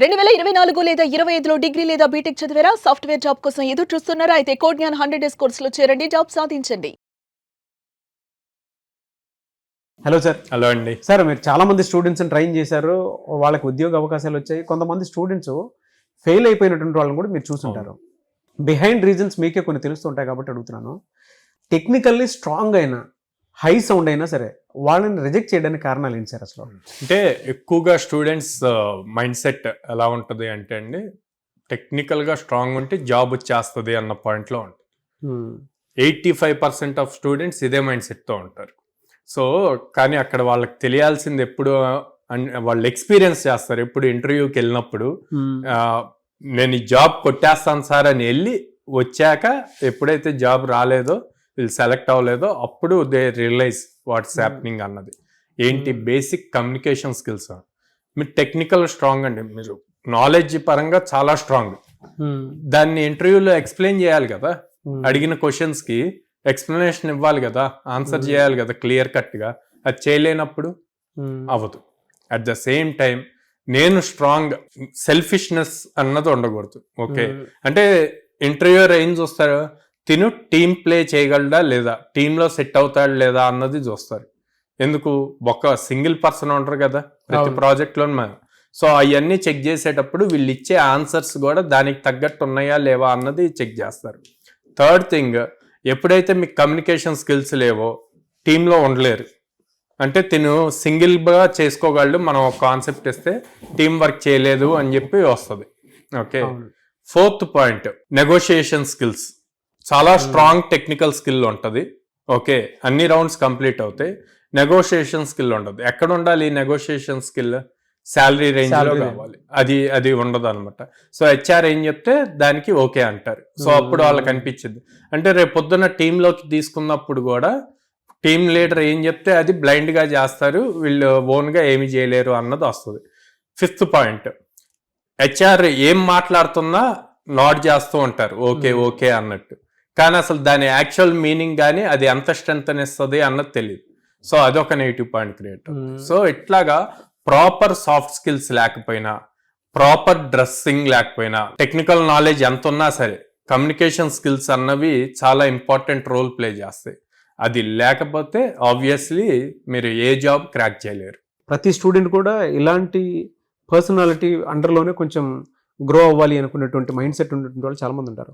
2024 లేదా 25లో డిగ్రీ లేదా బీటెక్ చదివారా? సాఫ్ట్‌వేర్ జాబ్ కోసం ఎదురు చూస్తున్నారా? అయితే కోడ్‌జ్ఞాన్ 100 డేస్ కోర్సులో చేరండి. జాబ్ సాధించండి. Hello sir. హలో అండి. సార్, మీరు చాలా మంది స్టూడెంట్స్ని ట్రైన్ చేశారు, వాళ్ళకి ఉద్యోగ అవకాశాలు వచ్చాయి. కొంతమంది స్టూడెంట్స్ ఫెయిల్ అయిపోయినటువంటి వాళ్ళని కూడా మీరు చూసుంటారు. బిహైండ్ రీజన్స్ మీకే కొన్ని తెలుస్తుంటాయి కాబట్టి అడుగుతున్నాను. టెక్నికల్లీ స్ట్రాంగ్ అయినా, హై సౌండ్ అయినా సరే వాళ్ళని రిజెక్ట్ చేయడానికి కారణాలు ఏంటి సార్ అసలు? అంటే ఎక్కువగా స్టూడెంట్స్ మైండ్ సెట్ ఎలా ఉంటుంది అంటే అండి, టెక్నికల్గా స్ట్రాంగ్ ఉంటే జాబ్ వచ్చేస్తుంది అన్న పాయింట్లో ఉంటుంది. 85% ఆఫ్ స్టూడెంట్స్ ఇదే మైండ్ సెట్తో ఉంటారు. సో కానీ అక్కడ వాళ్ళకి తెలియాల్సింది ఎప్పుడు వాళ్ళు ఎక్స్పీరియన్స్ చేస్తారు. ఎప్పుడు ఇంటర్వ్యూకి వెళ్ళినప్పుడు నేను ఈ జాబ్ కొట్టేస్తాను సార్ అని వెళ్ళి వచ్చాక ఎప్పుడైతే జాబ్ రాలేదో, వీళ్ళు సెలెక్ట్ అవ్వలేదో, అప్పుడు దే రియలైజ్ వాట్స్ హ్యాపెనింగ్ అన్నది. ఏంటి బేసిక్ కమ్యూనికేషన్ స్కిల్స్. మీరు టెక్నికల్ స్ట్రాంగ్ అండి, మీరు నాలెడ్జ్ పరంగా చాలా స్ట్రాంగ్. దాన్ని ఇంటర్వ్యూలో ఎక్స్ప్లెయిన్ చేయాలి కదా, అడిగిన క్వశ్చన్స్కి ఎక్స్ప్లెనేషన్ ఇవ్వాలి కదా, ఆన్సర్ చేయాలి కదా క్లియర్ కట్గా. అది చేయలేనప్పుడు అవ్వదు. అట్ ద సేమ్ టైం నేను స్ట్రాంగ్, సెల్ఫిష్నెస్ అన్నది ఉండకూడదు. ఓకే, అంటే ఇంటర్వ్యూర్ ఏం చూస్తారు, తిను టీం ప్లే చేయగలడా లేదా, టీంలో సెట్ అవుతాడు లేదా అన్నది చూస్తారు. ఎందుకు, ఒక సింగిల్ పర్సన్ ఉంటారు కదా ప్రతి ప్రాజెక్ట్లో. సో అవన్నీ చెక్ చేసేటప్పుడు వీళ్ళు ఇచ్చే ఆన్సర్స్ కూడా దానికి తగ్గట్టు ఉన్నాయా లేవా అన్నది చెక్ చేస్తారు. థర్డ్ థింగ్, ఎప్పుడైతే మీకు కమ్యూనికేషన్ స్కిల్స్ లేవో టీంలో ఉండలేరు. అంటే తిను సింగిల్గా చేసుకోగలడు, మనం ఒక కాన్సెప్ట్ ఇస్తే టీం వర్క్ చేయలేదు అని చెప్పి వస్తుంది. Okay, fourth point, negotiation skills. చాలా స్ట్రాంగ్ టెక్నికల్ స్కిల్ ఉంటుంది. ఓకే, అన్ని రౌండ్స్ కంప్లీట్ అవుతాయి, నెగోషియేషన్ స్కిల్ ఉండదు. ఎక్కడ ఉండాలి నెగోషియేషన్ స్కిల్? శాలరీ రేంజ్లో కావాలి. అది ఉండదు అనమాట. సో హెచ్ఆర్ ఏం చెప్తే దానికి ఓకే అంటారు. సో అప్పుడు వాళ్ళకి అనిపించింది అంటే రేపు పొద్దున్న టీంలోకి తీసుకున్నప్పుడు కూడా టీం లీడర్ ఏం చెప్తే అది బ్లైండ్గా చేస్తారు, వీళ్ళు ఓన్గా ఏమి చేయలేరు అన్నది వస్తుంది. ఫిఫ్త్ పాయింట్, హెచ్ఆర్ ఏం మాట్లాడుతున్నా నాట్ చేస్తూ ఉంటారు ఓకే ఓకే అన్నట్టు, కానీ అసలు దాని యాక్చువల్ మీనింగ్ కానీ అది ఎంత స్ట్రెంత్ ఇస్తుంది అన్నది తెలియదు. సో అదొక నెగిటివ్ పాయింట్ క్రియేట్. సో ఇట్లాగా ప్రాపర్ సాఫ్ట్ స్కిల్స్ లేకపోయినా, ప్రాపర్ డ్రెస్సింగ్ లేకపోయినా, టెక్నికల్ నాలెడ్జ్ ఎంత ఉన్నా సరే కమ్యూనికేషన్ స్కిల్స్ అన్నవి చాలా ఇంపార్టెంట్ రోల్ ప్లే చేస్తాయి. అది లేకపోతే ఆబ్వియస్లీ మీరు ఏ జాబ్ క్రాక్ చేయలేరు. ప్రతి స్టూడెంట్ కూడా ఇలాంటి పర్సనాలిటీ అండర్లోనే కొంచెం గ్రో అవ్వాలి అనుకున్నటువంటి మైండ్ సెట్ ఉన్నటువంటి వాళ్ళు చాలా మంది ఉంటారు.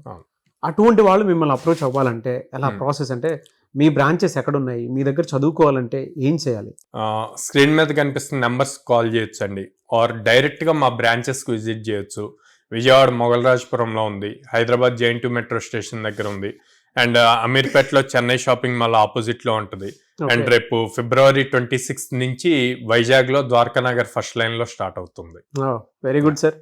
అటువంటి వాళ్ళు మిమ్మల్ని అప్రోచ్ అవ్వాలంటే ఎలా ప్రాసెస్? అంటే మీ బ్రాంచెస్ ఎక్కడున్నాయి, మీ దగ్గర చదువుకోవాలంటే ఏం చేయాలి? స్క్రీన్ మీద కనిపిస్తున్న నెంబర్స్ కాల్ చేయొచ్చు అండి, ఆర్ డైరెక్ట్గా మా బ్రాంచెస్కి విజిట్ చేయొచ్చు. విజయవాడ మొగల్రాజపురంలో ఉంది, హైదరాబాద్ జైన్2 మెట్రో స్టేషన్ దగ్గర ఉంది, అండ్ అమీర్పేటలో చెన్నై షాపింగ్ మాల్ ఆపోజిట్లో ఉంటుంది. అండ్ రేపు February 26 నుంచి వైజాగ్లో ద్వారకానగర్ ఫస్ట్ లైన్లో స్టార్ట్ అవుతుంది. Very good sir.